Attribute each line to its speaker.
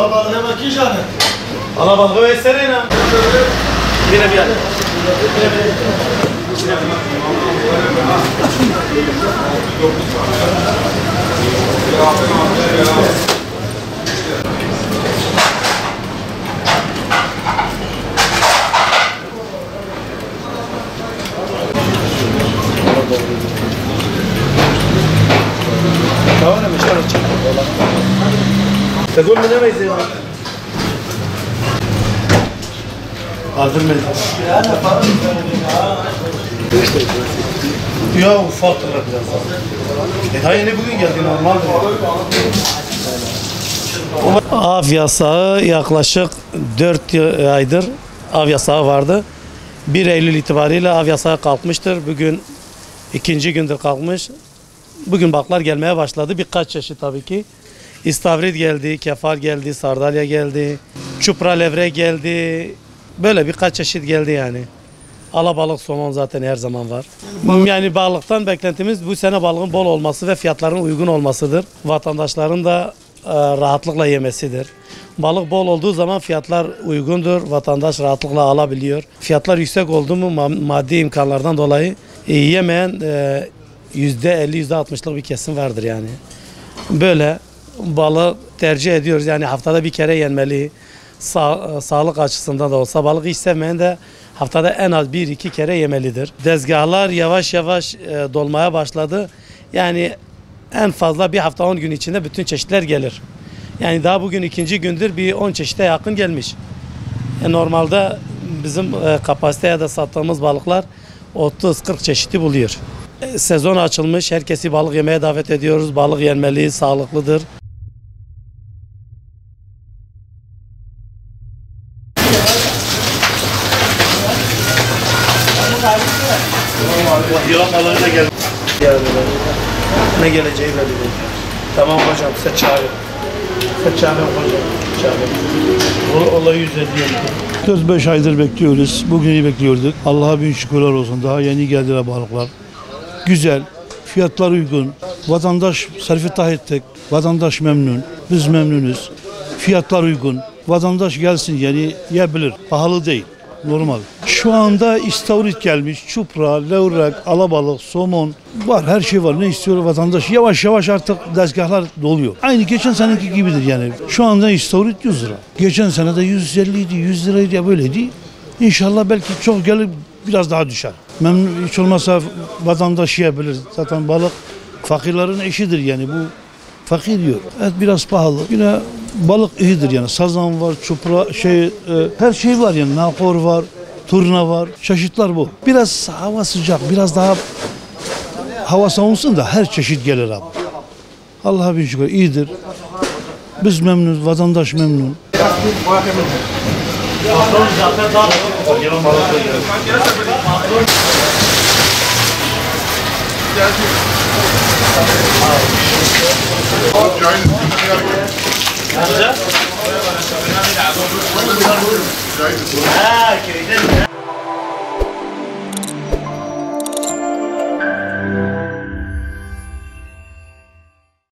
Speaker 1: Alabalığa bakayım canım.
Speaker 2: Alabalığı versene lan. Bire bir yer.
Speaker 1: Tamam mı? Şöyle çek.
Speaker 2: Tegul mu nemeyiz ya? Aldım ben. Ya ufaktır biraz. Daha yeni bugün geldi normaldir. Av yasağı yaklaşık 4 aydır av yasağı vardı. 1 Eylül itibariyle av yasağı kalkmıştır. Bugün ikinci gündür kalkmış. Bugün balıklar gelmeye başladı. Birkaç çeşit tabii ki. İstavrit geldi, kefal geldi, sardalya geldi, çupra levrek geldi. Böyle birkaç çeşit geldi yani. Alabalık, somon zaten her zaman var. Yani balıktan beklentimiz bu sene balığın bol olması ve fiyatların uygun olmasıdır. Vatandaşların da rahatlıkla yemesidir. Balık bol olduğu zaman fiyatlar uygundur. Vatandaş rahatlıkla alabiliyor. Fiyatlar yüksek oldu mu maddi imkanlardan dolayı yemeyen %50, %60'lık bir kesim vardır yani. Böyle balığı tercih ediyoruz. Yani haftada bir kere yenmeli. Sağlık açısından da olsa balık hiç sevmeyen de haftada en az 1-2 kere yemelidir. Tezgahlar yavaş yavaş dolmaya başladı. Yani en fazla bir hafta 10 gün içinde bütün çeşitler gelir. Yani daha bugün ikinci gündür bir 10 çeşite yakın gelmiş. Normalde bizim kapasiteye de sattığımız balıklar 30-40 çeşidi buluyor. Sezon açılmış, herkesi balık yemeye davet ediyoruz. Balık yenmeli, sağlıklıdır. Yılan balığı da geldi. Ne geleceği belli değil. Tamam hocam, size çağırın. Size çağırın hocam. Çağırın. Olayı 150
Speaker 3: 4-5 aydır bekliyoruz. Bugünü bekliyorduk. Allah'a bin şükürler olsun. Daha yeni geldiler balıklar. Güzel. Fiyatlar uygun. Vatandaş serfitah ettik. Vatandaş memnun. Biz memnunuz. Fiyatlar uygun. Vatandaş gelsin yani yiyebilir. Pahalı değil. Normal. Şu anda istavrit gelmiş. Çupra, levrek, alabalık, somon var. Her şey var. Ne istiyor vatandaş? Yavaş yavaş artık tezgahlar doluyor. Aynı geçen seneki gibidir yani. Şu anda istavrit 100 lira. Geçen sene de 150 idi, 100 liraydı ya böyleydi. İnşallah belki çok gelir biraz daha düşer. Memnun hiç olmazsa vatandaş yiyebilir. Zaten balık fakirlerin eşidir yani bu. Fakir diyor. Evet biraz pahalı. Yine balık iyidir yani. Sazan var, çupra her şey var yani. Nakor var, turna var. Çeşitler bu. Biraz hava sıcak, biraz daha hava savunsun da her çeşit gelir abi. Allah'a bin şükür iyidir. Biz memnunuz, vatandaş memnun.
Speaker 2: Ha,